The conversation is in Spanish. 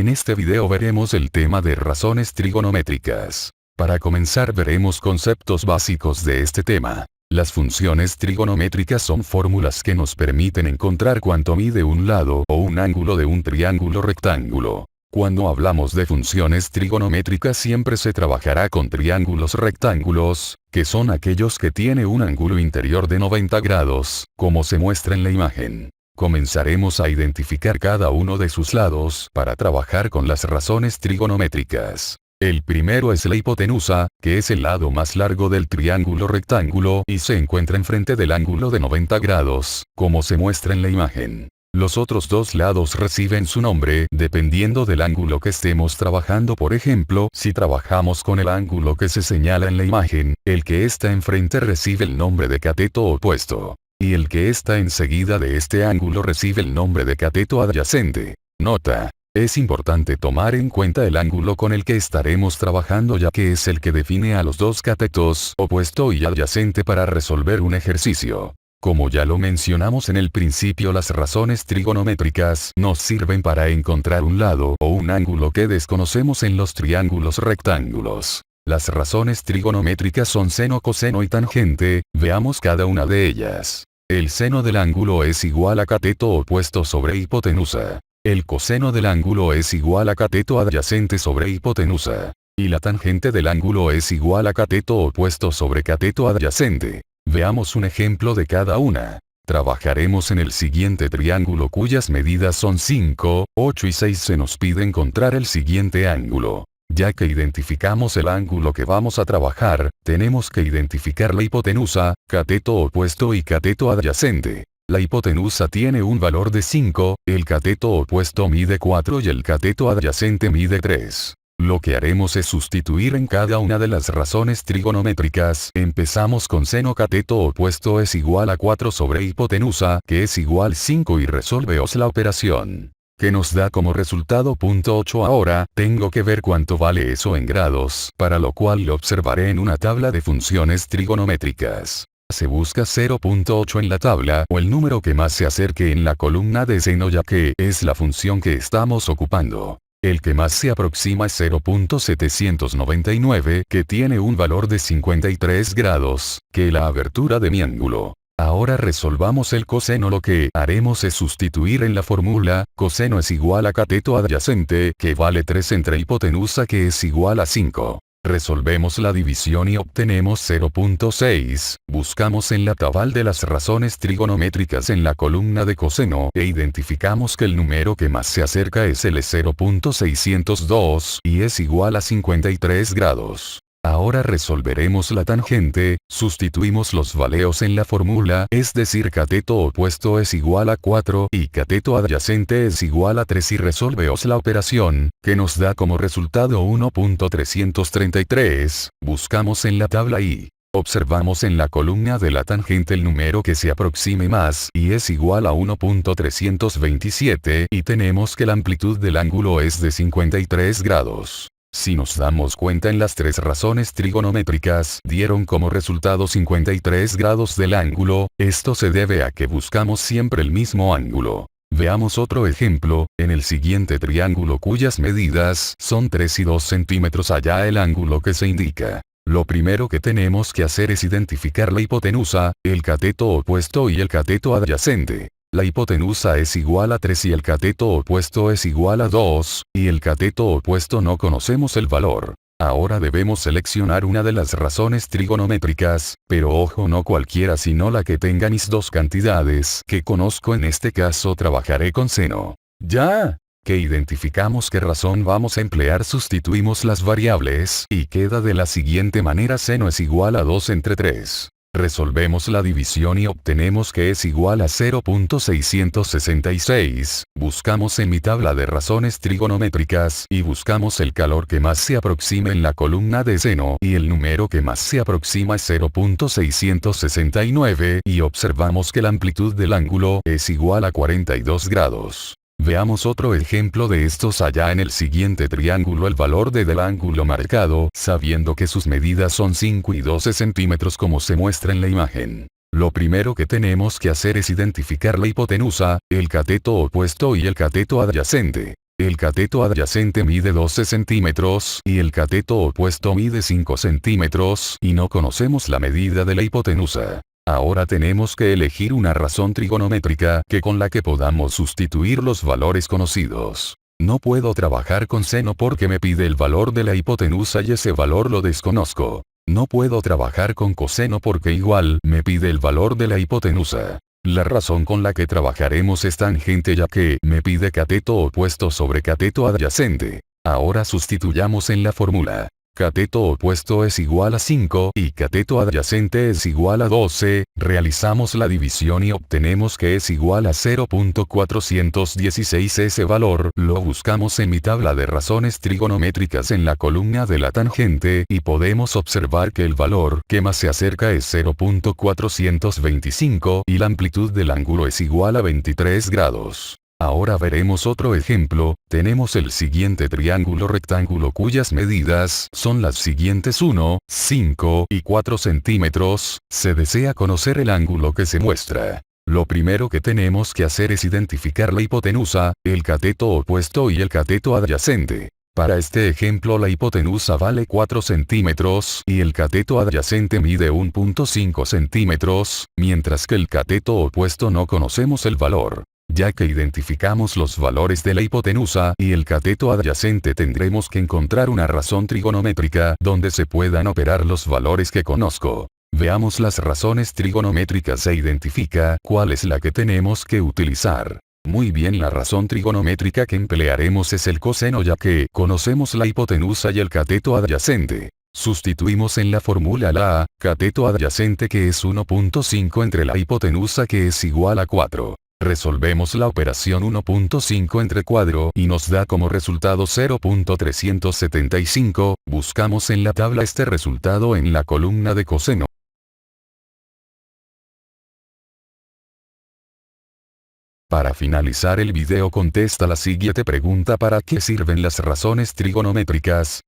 En este video veremos el tema de razones trigonométricas. Para comenzar veremos conceptos básicos de este tema. Las funciones trigonométricas son fórmulas que nos permiten encontrar cuánto mide un lado o un ángulo de un triángulo rectángulo. Cuando hablamos de funciones trigonométricas siempre se trabajará con triángulos rectángulos, que son aquellos que tienen un ángulo interior de 90 grados, como se muestra en la imagen. Comenzaremos a identificar cada uno de sus lados para trabajar con las razones trigonométricas. El primero es la hipotenusa, que es el lado más largo del triángulo rectángulo y se encuentra enfrente del ángulo de 90 grados, como se muestra en la imagen. Los otros dos lados reciben su nombre dependiendo del ángulo que estemos trabajando. Por ejemplo, si trabajamos con el ángulo que se señala en la imagen, el que está enfrente recibe el nombre de cateto opuesto. Y el que está enseguida de este ángulo recibe el nombre de cateto adyacente. Nota: es importante tomar en cuenta el ángulo con el que estaremos trabajando, ya que es el que define a los dos catetos opuesto y adyacente para resolver un ejercicio. Como ya lo mencionamos en el principio, las razones trigonométricas nos sirven para encontrar un lado o un ángulo que desconocemos en los triángulos rectángulos. Las razones trigonométricas son seno, coseno y tangente. Veamos cada una de ellas. El seno del ángulo es igual a cateto opuesto sobre hipotenusa. El coseno del ángulo es igual a cateto adyacente sobre hipotenusa. Y la tangente del ángulo es igual a cateto opuesto sobre cateto adyacente. Veamos un ejemplo de cada una. Trabajaremos en el siguiente triángulo cuyas medidas son 5, 8 y 6. Se nos pide encontrar el siguiente ángulo. Ya que identificamos el ángulo que vamos a trabajar, tenemos que identificar la hipotenusa, cateto opuesto y cateto adyacente. La hipotenusa tiene un valor de 5, el cateto opuesto mide 4 y el cateto adyacente mide 3. Lo que haremos es sustituir en cada una de las razones trigonométricas. Empezamos con seno cateto opuesto es igual a 4 sobre hipotenusa, que es igual 5, y resolveos la operación, que nos da como resultado 0.8. Ahora, tengo que ver cuánto vale eso en grados, para lo cual lo observaré en una tabla de funciones trigonométricas. Se busca 0.8 en la tabla o el número que más se acerque en la columna de seno, ya que es la función que estamos ocupando. El que más se aproxima es 0.799, que tiene un valor de 53 grados, que es la abertura de mi ángulo. Ahora resolvamos el coseno. Lo que haremos es sustituir en la fórmula, coseno es igual a cateto adyacente, que vale 3, entre hipotenusa, que es igual a 5. Resolvemos la división y obtenemos 0.6. Buscamos en la tabla de las razones trigonométricas en la columna de coseno e identificamos que el número que más se acerca es el 0.602 y es igual a 53 grados. Ahora resolveremos la tangente. Sustituimos los valeos en la fórmula, es decir, cateto opuesto es igual a 4 y cateto adyacente es igual a 3, y resolveos la operación, que nos da como resultado 1.333. Buscamos en la tabla y observamos en la columna de la tangente el número que se aproxime más y es igual a 1.327, y tenemos que la amplitud del ángulo es de 53 grados. Si nos damos cuenta, en las tres razones trigonométricas dieron como resultado 53 grados del ángulo. Esto se debe a que buscamos siempre el mismo ángulo. Veamos otro ejemplo. En el siguiente triángulo cuyas medidas son 3 y 2 centímetros, allá el ángulo que se indica. Lo primero que tenemos que hacer es identificar la hipotenusa, el cateto opuesto y el cateto adyacente. La hipotenusa es igual a 3 y el cateto opuesto es igual a 2, y el cateto opuesto no conocemos el valor. Ahora debemos seleccionar una de las razones trigonométricas, pero ojo, no cualquiera sino la que tenga mis dos cantidades que conozco. En este caso trabajaré con seno. Ya que identificamos qué razón vamos a emplear, sustituimos las variables y queda de la siguiente manera: seno es igual a 2 entre 3. Resolvemos la división y obtenemos que es igual a 0.666. Buscamos en mi tabla de razones trigonométricas y buscamos el valor que más se aproxime en la columna de seno, y el número que más se aproxima es 0.669, y observamos que la amplitud del ángulo es igual a 42 grados. Veamos otro ejemplo de estos. Allá en el siguiente triángulo el valor del ángulo marcado, sabiendo que sus medidas son 5 y 12 centímetros como se muestra en la imagen. Lo primero que tenemos que hacer es identificar la hipotenusa, el cateto opuesto y el cateto adyacente. El cateto adyacente mide 12 centímetros y el cateto opuesto mide 5 centímetros y no conocemos la medida de la hipotenusa. Ahora tenemos que elegir una razón trigonométrica con la que podamos sustituir los valores conocidos. No puedo trabajar con seno porque me pide el valor de la hipotenusa y ese valor lo desconozco. No puedo trabajar con coseno porque igual me pide el valor de la hipotenusa. La razón con la que trabajaremos es tangente ya que me pide cateto opuesto sobre cateto adyacente. Ahora sustituyamos en la fórmula. Cateto opuesto es igual a 5 y cateto adyacente es igual a 12, realizamos la división y obtenemos que es igual a 0.416. Ese valor lo buscamos en mi tabla de razones trigonométricas en la columna de la tangente y podemos observar que el valor que más se acerca es 0.425 y la amplitud del ángulo es igual a 23 grados. Ahora veremos otro ejemplo, tenemos el siguiente triángulo rectángulo cuyas medidas son las siguientes 1, 5 y 4 centímetros, se desea conocer el ángulo que se muestra. Lo primero que tenemos que hacer es identificar la hipotenusa, el cateto opuesto y el cateto adyacente. Para este ejemplo la hipotenusa vale 4 centímetros y el cateto adyacente mide 1.5 centímetros, mientras que el cateto opuesto no conocemos el valor. Ya que identificamos los valores de la hipotenusa y el cateto adyacente tendremos que encontrar una razón trigonométrica donde se puedan operar los valores que conozco. Veamos las razones trigonométricas e identifica cuál es la que tenemos que utilizar. Muy bien, la razón trigonométrica que emplearemos es el coseno ya que conocemos la hipotenusa y el cateto adyacente. Sustituimos en la fórmula la cateto adyacente que es 1.5 entre la hipotenusa que es igual a 4. Resolvemos la operación 1.5 entre cuadro y nos da como resultado 0.375, buscamos en la tabla este resultado en la columna de coseno. Para finalizar el video contesta la siguiente pregunta: ¿para qué sirven las razones trigonométricas?